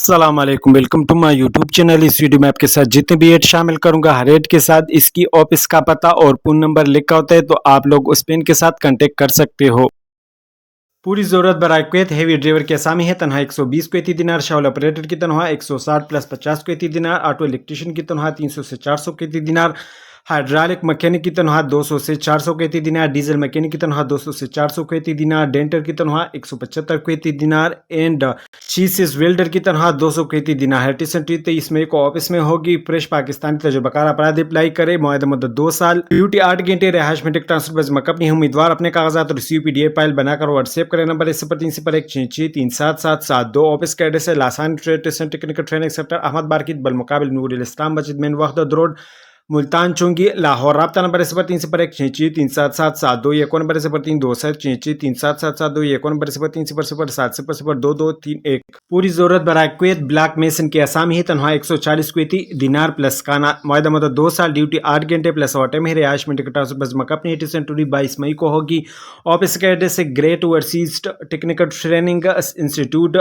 अस्सलाम वालेकुम, welcome to my YouTube channel. इस वीडियो में आपके साथ जितने भी ऐड शामिल करूंगा, हर ऐड के साथ इसकी ऑफिस का पता और फोन नंबर लिखा होता है, तो आप लोग उस पे इनके साथ कांटेक्ट कर सकते हो। पूरी जरूरत बराए कुवैत हेवी ड्राइवर की असामी है तनहा 120 कुवैती दिनार, शावल ऑपरेटर की तनहा 160 प्लस 50 कुवैती दिनार, ऑटो इलेक्ट्रिशियन की तनहा 300 से 400 कुवैती दिनार, हाइड्रालिक मैकेनिक की तनहा 200 से 400 कुवैती दिनार, डीजल मैकेनिक की तनहा 200 से 400 कुवैती दिनार, डेंटर की तनहा 175 कुवैती दिनार एंड चीसिस वेल्डर की तनहा 200 कुवैती दिनार है। 23 मई को ऑफिस में होगी। फ्रेश पाकिस्तानी तजुर्बाकार अपराधी अप्लाई करे। मुआहदा मुद्दत 2 साल, ड्यूटी 8 घंटे, रिहाइश में ट्रांसफर बस मकबनी उम्मीदवार अपने कागजात और रिसीव PDF फाइल बनाकर व्हाट्सएप करें। नंबर 030166377772। ऑफिस का एड्रेस है Lasan trade technical training sector, Ahmad market, बलमुकाबिल नूर इस्लाम मस्जिद मेन वहदत रोड, मुल्तान चौंगी, लाहौर। रब्ता नंबर 030166377772। ये नंबर 032666377772। ये नंबर 030070002231। पूरी जरूरत बराए कुवैत ब्लैक मेसन के असामी है तनहा 140 कुवैती दिनार प्लस काना, मुआहदा मुद्दत 2 साल, ड्यूटी 8 घंटे प्लस ओवर टाइम है। रिहाइश में ट्रांसफर बस मकबनी 22 मई को होगी। ऑफिस का एड्रेस है great overseas technical training institute,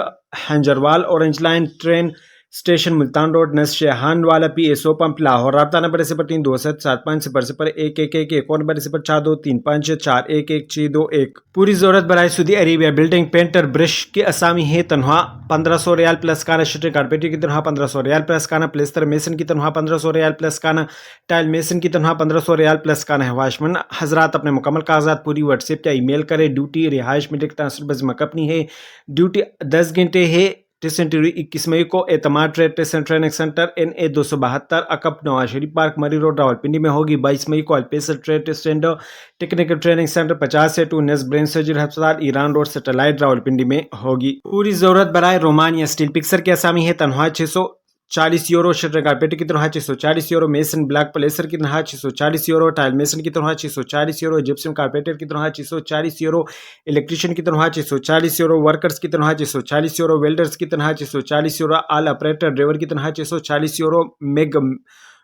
Hanjarwal, orange line train station, Multan road, नस शेहान वाला PSO पंप, लाहौर। रब्ता नंबर 032775001111। एक और नंबर 042354116121। पूरी जरूरत बराए Saudi Arabia building painter brush के असामी है तनहा 1500 रियाल प्लस काना, शटर कारपेटर की तनहा 1500 रियाल प्लस काना, प्लेस्तर मेसन की तनहा 1500 रियाल प्लस काना, टाइल मेसन की तनहा 1500 रियाल प्लस काना है। वाशमैन हजरात अपने मुकम्मल कागजात पूरी व्हाट्सएप या ईमेल करें। ड्यूटी रिहाइश में ट्रांसफर बस मकबनी है। ड्यूटी 10 घंटे है। 21 मई को Etimad trade training centre NA 272 अकब नवाज शरीफ पार्क मरी रोड रावलपिंडी में होगी। 22 मई को अल्पेसर trade centre technical training centre 50 से 2 नेस ब्रेन सर्जरी अस्पताल, ईरान रोड, सैटेलाइट, रावलपिंडी में होगी। पूरी जरूरत बराए रोमानिया स्टील पिक्सर की असामी है तनहा 640 यूरो, शटर कारपेटर की तनहा 640 यूरो, मेसन ब्लैक प्लेसर की तनहा 640 यूरो, टाइल मेसन की तनहा 640 यूरो, जिप्सम कारपेटर की तनहा 640 यूरो, इलेक्ट्रिशियन की तनहा 640 यूरो, वर्कर्स की तनहा 640 यूरो, वेल्डर्स की तनहा 640 यूरो, आल ऑपरेटर ड्राइवर की तनहा 640 यूरो, मेग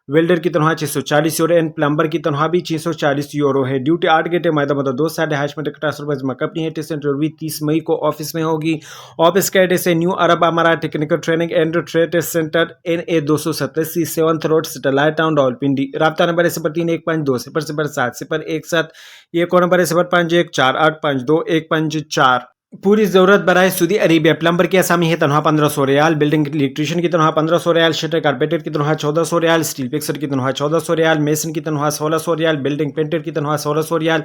वेल्डर की तनहा 640 यूरो एंड प्लम्बर की तनहा भी 640 यूरो है। ड्यूटी 8 घंटे, मुआहदा मुद्दत 2 साल, रिहाइश में ट्रांसफर बस मकबनी है। 30 मई को ऑफिस में होगी। ऑफिस का एड्रेस है न्यू अरब अमारा technical training and trade centre NA 287 7th road, satellite town, Rawalpindi. रब्ता नंबर है 0315200717। ये को नंबर है 0514852154। पूरी जरूरत बराए सऊदी अरेबिया प्लम्बर की असामी है तनहा 1500 रियाल, बिल्डिंग इलेक्ट्रिशियन की तनहा 1500 रियाल, शटर कारपेटर की तनहा 1400 रियाल, स्टील पिक्सर की तनहा 1400 रियाल, मेसन की तनहा 1600 रियाल, बिल्डिंग पेंटर की तनहा 1600 रियाल,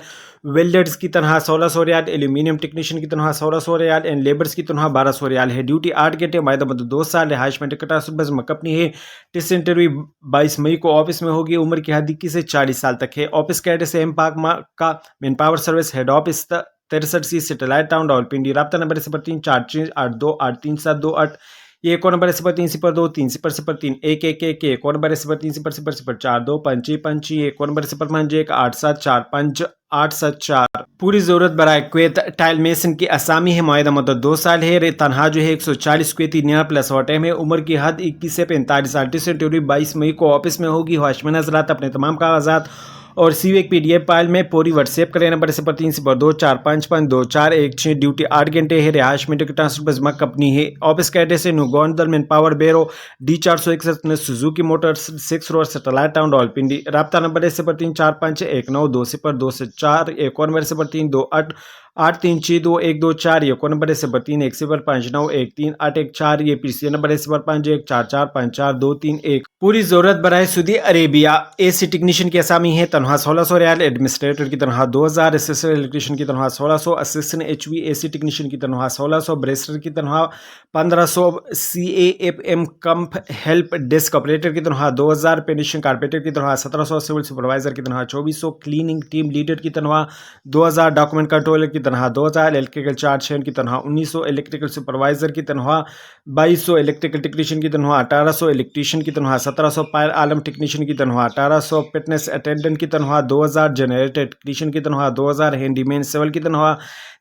वेल्डर्स की तनहा 1600 रियाल, एल्यूमिनियम टेक्नीशियन की तनहा 1600 रियाल एंड लेबर्स की तनहा 1200 रियाल है। ड्यूटी 8 घंटे, मुआहदा मुद्दत 2 साल, रिहाइश में बस मकबनी है। टेस्ट इंटरव्यू 22 मई को ऑफिस में होगी। उम्र की हद 21 से 40 साल तक है। ऑफिस का एड्रेस एम पार्क का man power service head office 63C satellite town, Rawalpindi. रब्ता नंबर 034382837228। ये एक और नंबर 030230031111। एक और नंबर 0300425255। एक और नंबर 0518745874। पूरी जरूरत बराए कुवैत टाइल मेसन की असामी है। मुआहदा मुद्दत 2 साल है। तनहा जो है 140 कुवैती दिनार प्लस ओवर टाइम है। उम्र की हद 21 से 45 साल। 22 मई को ऑफिस में होगी। वाशमैन हजरात अपने तमाम कागजात और CV एक PDF फाइल में पूरी व्हाट्सएप करें। नंबर 0302455241। ड्यूटी 8 घंटे है। रिहाइश में ट्रांसफर बस मकबनी है। ऑफिस का एड्रेस है नुगोंदल मैन पावर बेरो D461 Suzuki Motors 6 road, satellite town, Rawalpindi. रब्ता नंबर है 034519200204। एक और नंबर 0328836212। ये नंबर है 031059138114। ये PCA नंबर है 0514454231। पूरी जरूरत बराए सऊदी अरेबिया AC टेक्नीशियन की असामी है तनहा 1600 रियाल, एडमिनिस्ट्रेटर की तनहा 2000, असिस्टेंट इलेक्ट्रिशियन की तनहा 1600, असिस्टेंट HVAC टेक्नीशियन की तनहा 1600, ब्रेस्टर की तनहा 1500, CAFM कंप हेल्प डेस्क ऑपरेटर की तनहा 2000, पेनिशियन कारपेटर की तनहा 1700, सिविल सुपरवाइजर की तनहा 2400, क्लीनिंग टीम लीडर की तनहा 2000, डॉक्यूमेंट कंट्रोलर की तनहा 2000, इलेक्ट्रिकल चार्ज हैंड की तनहा 1900, इलेक्ट्रिकल सुपरवाइजर की तनहा 2200, इलेक्ट्रिकल टेक्नीशियन की तनहा 1800, इलेक्ट्रीशियन की तनहा 1700, फायर आलम टेक्नीशियन की तनहा 1800, फिटनेस अटेंडेंट की तनहा 2000, जनरेटर टेक्नीशियन की तनहा 2000, हैंडीमैन सिविल की तनहा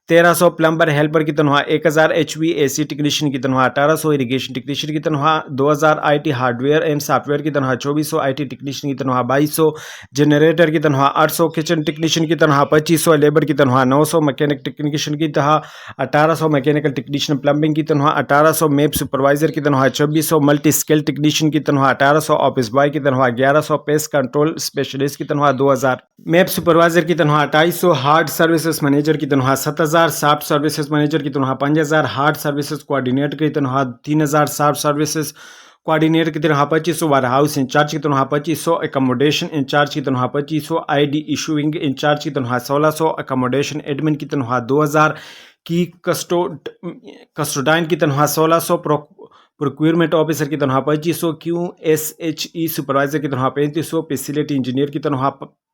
1300 پلمبر ہیلپر کی تنخواہ، 1000 HVAC ٹیکنیشین کی تنخواہ، 1800 اریگیشن ٹیکنیشین کی تنخواہ، 2000 IT hard where and soft where کی تنخواہ، 2400 IT ٹیکنیشین کی تنخواہ، 2200 جنریٹر کی تنخواہ، 800 کچن ٹیکنیشین کی تنخواہ، 2500 لیبر کی تنخواہ، 900 میکینک ٹیکنیشین کی تنخواہ، 1800 میکینیکل ٹیکنیشین پلمبنگ کی تنخواہ، 1800 میپ سپروائزر کی تنخواہ، 2400 ملٹی اسکل ٹیکنیشین کی تنخواہ، 1800 آفس بوائے کی تنخواہ، 1100 پیسٹ کنٹرول اسپیشلسٹ کی تنخواہ، 2000 میپ سپروائزر کی تنخواہ، 2800 ہارڈ سروسز مینیجر کی تنخواہ، 7000 سافٹ سروسز مینیجر کی تنخواہ، 5000 ہارڈ سروسز کوآرڈینیٹر کی تنخواہ، 3000 سافٹ سروسز کوآرڈینیٹر کی تنخواہ، 2500 ویئر ہاؤس انچارج کی تنخواہ، 2500 اکموڈیشن انچارج کی تنخواہ، 2500 ID ایشوئنگ انچارج کی تنخواہ، 1600 اکموڈیشن ایڈمن کی تنخواہ، 2000 کی کسٹوڈائن کی تنخواہ، 1600 پروکیورمنٹ آفیسر کی تنخواہ، 2500 QSHE سپروائزر کی تنخواہ، 3500 فیسیلیٹی انجینئر کی تنخواہ،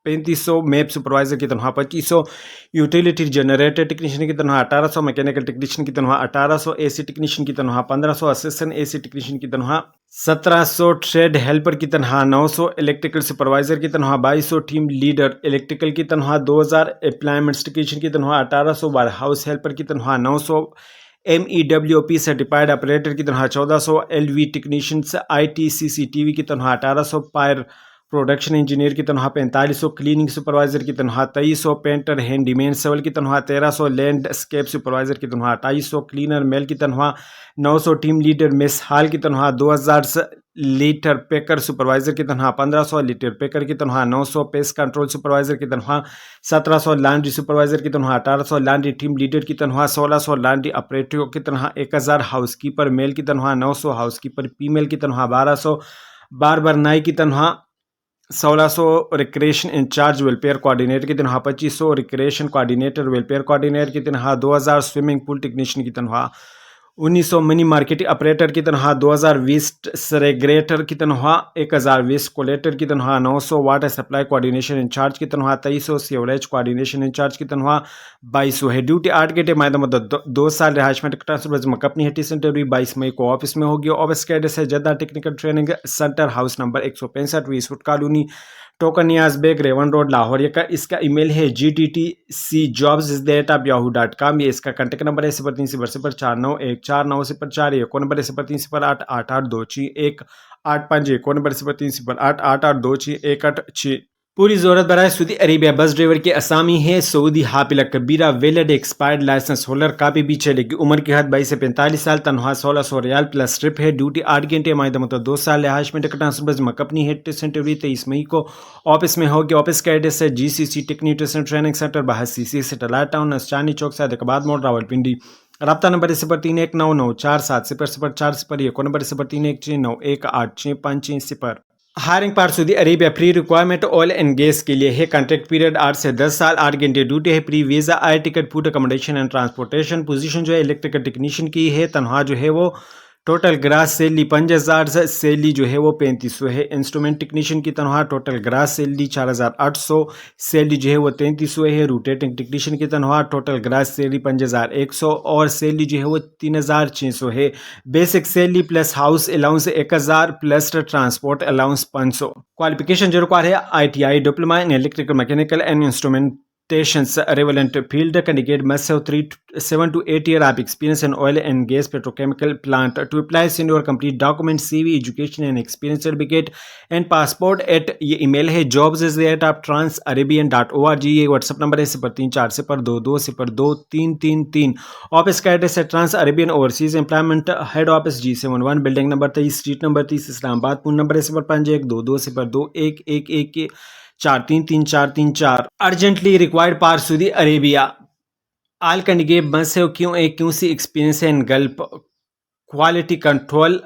3500 میپ سپروائزر کی تنخواہ، 2500 یوٹیلیٹی جنریٹر ٹیکنیشین کی تنخواہ، 1800 میکینیکل ٹیکنیشین کی تنخواہ، 1800 AC ٹیکنیشین کی تنخواہ، 1500 اسسٹنٹ AC ٹیکنیشین کی تنخواہ، 1700 ٹریڈ ہیلپر کی تنخواہ، 900 الیکٹریکل سپروائزر کی تنخواہ، 2200 ٹیم لیڈر الیکٹریکل کی تنخواہ، 2000 امپلائمنٹس ٹیکنیشین کی تنخواہ، 1800 ویئر ہاؤس ہیلپر کی تنخواہ، 900 MEWP سرٹیفائڈ آپریٹر کی تنخواہ، 1400 LV ٹیکنیشینس IT CCTV کی تنخواہ، 1800 فائر پروڈکشن انجینئر کی تنخواہ، 4500 کلیننگ سپروائزر کی تنخواہ، 2300 پینٹر ہینڈی مین سول کی تنخواہ، 1300 لینڈ اسکیپ سپروائزر کی تنخواہ، 2800 کلینر میل کی تنخواہ، 900 ٹیم لیڈر میس ہال کی تنخواہ، 2000 لیٹر پیکر سپروائزر کی تنخواہ، 1500 لیٹر پیکر کی تنخواہ، 900 پیسٹ کنٹرول سپروائزر کی تنخواہ، 1700 لانڈری سپروائزر کی تنخواہ، 1800 لانڈری ٹیم لیڈر کی تنخواہ، 1600 لانڈری آپریٹر کی تنخواہ، 1000 ہاؤس کیپر میل کی تنخواہ، 900 ہاؤس کیپر فیمیل کی تنخواہ، 1200 باربر نائی کی تنخواہ، 1600 ریکریشن انچارج ویلفیئر کوآرڈینیٹر کی تنخواہ، 2500 ریکریشن کوآرڈینیٹر ویلفیئر کوآرڈینیٹر کی تنخواہ، 2000 سوئمنگ پول ٹیکنیشین کی تنخواہ، 1900 منی مارکیٹ آپریٹر کی تنخواہ، 2000 ویسٹ سیگریگیٹر کی تنخواہ، 1000 ویسٹ کولیکٹر کی تنخواہ، 900 واٹر سپلائی کوآرڈینیشن انچارج کی تنخواہ، 2300 سیوریج کوآرڈینیشن انچارج کی تنخواہ، 2200 ہے ڈیوٹی 8 گھنٹے مائدہ مدت 2 سال رہائش میں ٹرانسفر کپنی ہٹی سینٹر 22 مئی کو آفس میں ہوگی۔ آفس کا ایڈریس ہے Jeddah technical training centre, house number 165 west food colony, ٹوکن نیاز بیگ، ریون روڈ، لاہور۔ اس کا ای میل ہے gttcjobs@yahoo.com۔ یہ اس کا کانٹیکٹ نمبر ہے 030049149004، ایک اور نمبر ہے 030888261851، ایک اور نمبر ہے 0308882618 پوری ضرورت برائے سعودی عربیہ بس ڈرائیور کی اسامی ہے سعودی حاملہ کبیرہ، valid expired licence holder, copy بھی چلے گی۔ عمر کی حد 22 سے 45 سال، تنخواہ 1600 ریال پلس ٹرپ ہے، ڈیوٹی 8 گھنٹے مائدہ مدت 2 سال، رہائش میں ٹرانسفر کپنی ہیڈ سینٹر 23 مئی کو آفس میں ہوگی۔ آفس کا ایڈریس ہے GCC ٹیکنیشین ٹریننگ سینٹر، بہت CC سیٹلائٹ ٹاؤن، نسچانی چوک، صادق آباد موڑ، راولپنڈی۔ رابطہ نمبر 0319947640، ایک اور نمبر 0316918650۔ ہائرنگ پار Saudi Arabia, pre requirement oil and gas کے لیے ہے، کانٹریکٹ پیریڈ 8 سے 10 سال، 8 گھنٹے ڈیوٹی ہے، pre visa air ticket, food accommodation and transportation. Position جو ہے الیکٹریکل ٹیکنیشین کی ہے، تنخواہ جو ہے وہ ٹوٹل گراس سیلری 5000 سیلری جو ہے وہ 3500 ہے۔ انسٹرومنٹ ٹیکنیشین کی تنخواہ ٹوٹل گراس سیلری 4800، سیلری جو ہے وہ 3300 ہے۔ روٹیٹنگ ٹیکنیشین کی تنخواہ ٹوٹل گراس سیلری 5100 اور سیلری جو ہے وہ 3600 ہے۔ Basic salary plus house allowance 1000 plus transport allowance 500۔ Qualification جو ریکوائر ہے ITI diploma in electrical mechanical and instrumentation relevant field candidate must have 7 to 8 years of experience in oil and gas petrochemical plant. To apply, send your complete documents, CV, education and experience certificate and passport at یہ ای میل ہے jobs@transarabian.org۔ یہ what's app number ہے 034022022333۔ Office کا address ہے trans Arabian overseas employment head office G71 building number 23 street number 30 Islamabad. Phone number ہے 0512202111433434۔ Urgently required for Saudi Arabia, all candidate must have QC experience in Gulf quality control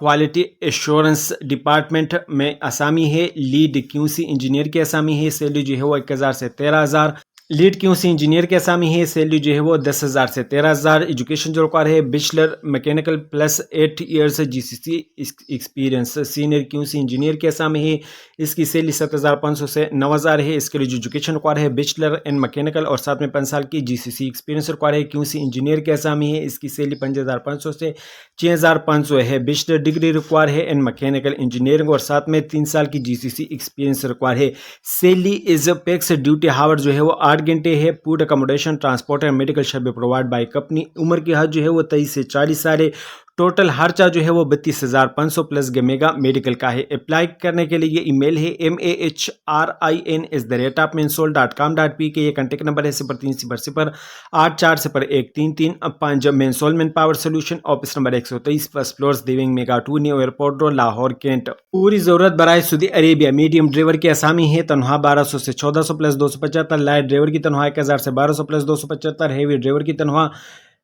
quality assurance department میں اسامی ہے۔ Lead QC engineer کی اسامی ہے، salary جو ہے وہ 1000 سے 13000۔ لیڈ QC انجینئر کی اسامی ہے، سیلری جو ہے وہ 10000 سے 13000۔ ایجوکیشن جو ریکوائر ہے bachelor mechanical plus 8 years GCC experience. Senior QC engineer کی اسامی ہے، اس کی سیلری 7500 سے 9000 ہے۔ اس کے لیے جو ایجوکیشن ریکوائر ہے بیچلر ان میکینیکل اور ساتھ میں 5 سال کی GCC ایکسپیرینس ریکوائر ہے۔ QC انجینئر کی اسامی ہے، اس کی سیلری 5500 سے 6500 ہے۔ بیچلر ڈگری ریکوائر ہے ان میکینیکل انجینئرنگ اور ساتھ میں 3 سال کی GCC ایکسپیرینس ریکوائر ہے۔ سیلری از پیکس ڈیوٹی ہاور جو ہے وہ 8 8 घंटे है। Food accommodation transport and medical shall be provide by company. उम्र की हद जो है वो 23 से 40 साल है। टोटल खर्चा जो है वो 32,500 प्लस गमेगा मेडिकल का है। अप्लाई करने के लिए ये ईमेल है mahrin@mensol.com.pk। ये कॉन्टेक्ट नंबर है 0300840133 मेंसोल man power solution, office number 123 first floor दिविंग mega 2 new airport road Lahore cantt. पूरी जरूरत बराए सऊदी अरेबिया। मीडियम ड्राइवर की असामी है। तनख्वाह 1200 से 1400 प्लस 275। लाइट ड्राइवर की तनख्वाह 1000 से 1200 प्लस 275। हेवी ड्राइवर की तनख्वाह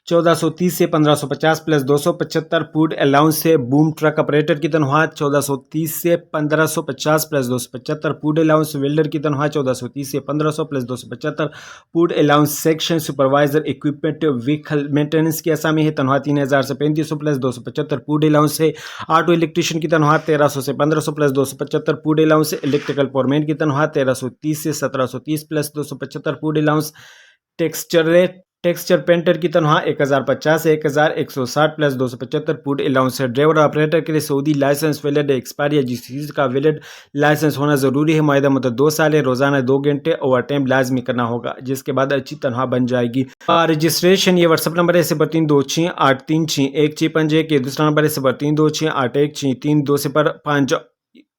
1430 से 1550 प्लस 275। फूड अलाउंस से बूम ट्रक ऑपरेटर की तनख्वाह 1430 से 1550 प्लस 275। फूड अलाउंस वेल्डर की तनख्वाह 1430 से 1500 plus 275। Food allowance section supervisor equipment vehicle maintenance की असामी है। तनख्वाह 3000 से 3500 प्लस 275। फूड अलाउंस है ऑटो इलेक्ट्रिशियन की तनख्वाह 1300 से 1500 plus 275। Food allowance electrical foreman की तनख्वाह 1330 से 1730 plus 275। Food allowance texture painter की तनख्वाह 1050 से 1160 प्लस 275। फूड अलाउंस है। ड्राइवर ऑपरेटर के लिए सऊदी लाइसेंस वैलिड एक्सपायर या जिस चीज़ का वैलिड लाइसेंस होना ज़रूरी है। मुआहदा मुद्दत 2 साल है। रोज़ाना 2 घंटे ओवर टाइम लाजमी करना होगा, जिसके बाद अच्छी तनख्वाह बन जाएगी। रजिस्ट्रेशन ये व्हाट्सअप नंबर है 0326836151। ये दूसरा नंबर है 0326816325।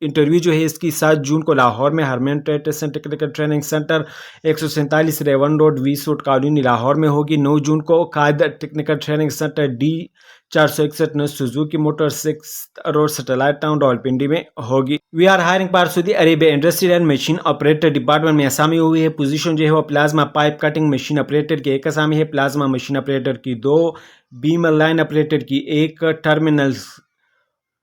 इंटरव्यू जो है इसकी 7 जून को लाहौर में हरमैन test technical training centre 147 Raiwind road 20 road colony Lahore में होगी। 9 जून को कायद टेक्निकल ट्रेनिंग सेंटर D461 न Suzuki motor 6 road satellite town Rawalpindi में होगी। We are hiring for Saudi Arabia industrial and machine operator department में असामी हुई है। पोजीशन जो है वो plasma pipe cutting machine operator की 1 असामी है। प्लाज्मा मशीन ऑपरेटर की 2, बीम लाइन ऑपरेटर की 1, टर्मिनल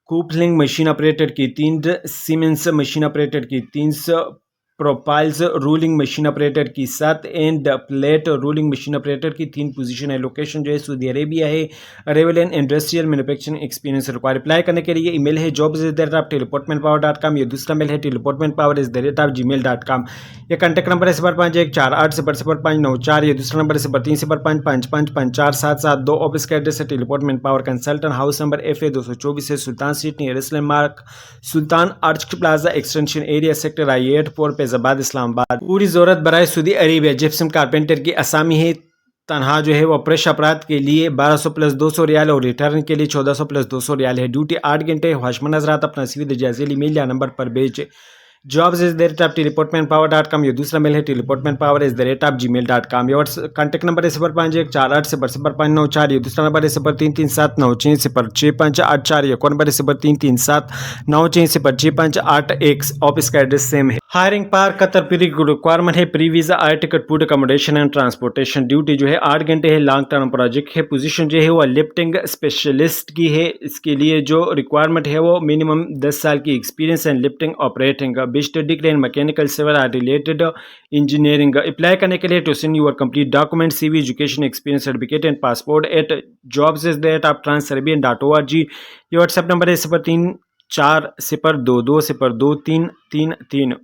कूपलिंग मशीन ऑपरेटर की 3, सीमेंस मशीन ऑपरेटर की 300, प्रोपाइल्स रूलिंग मशीन ऑपरेटर की 7 end plate ruling machine operator की 3 पोजीशन है। लोकेशन जो है सऊदी अरेबिया है। रेवेलन industrial manufacturing experience require. Apply करने के लिए ईमेल है jobs@teleportmentpower.com। ये दूसरा मेल है teleportmentpower@gmail.com। ये कॉन्टैक्ट नंबर है 0514800594। ये दूसरा नंबर है 0305555477। ऑफिस का एड्रेस है टेलीपोर्टमेंट power consultant house number FA 224 है, सुल्तान स्ट्रीट नियर इस्लाम मार्क, Sultan arch plaza extension area, sector I-8 Faizabad Islamabad. पूरी ज़रूरत बराए सऊदी अरेबिया। जिप्सम कारपेंटर की असामी है। तनख्वाह जो है वो प्रेश अपराध के लिए 1200 प्लस 200 रियाल और रिटर्न के लिए 1400 प्लस 200 रियाल है। ड्यूटी 8 घंटे। ख्वाहिशमंद हज़रात अपना CV दर्जाज़ेल ईमेल या नंबर पर भेजें। jobs@teleportmentpower.com। ये दूसरा मेल है teleportmentpower@gmail.com। ये कॉन्टैक्ट नंबर है 0514800594। ये दूसरा नंबर है 0337960658। ये नंबर है 0337960658। ऑफिस का एड्रेस सेम है। हायरिंग पार कतर पीरी रिक्वायरमेंट है। Pre visa air ticket food accommodation and transportation. Duty जो है 8 घंटे है। लॉन्ग टर्म प्रोजेक्ट है। पोजीशन जो है वो लिफ्टिंग स्पेशलिस्ट की है। इसके लिए जो रिक्वायरमेंट है वो मिनिमम 10 साल की experience and lifting operating best degree in mechanical civil or related engineering. Apply करने के लिए to send your complete document CV education experience certificate and passport at jobs@transcaribbean.org। ये व्हाट्सएप नंबर है 034022022333।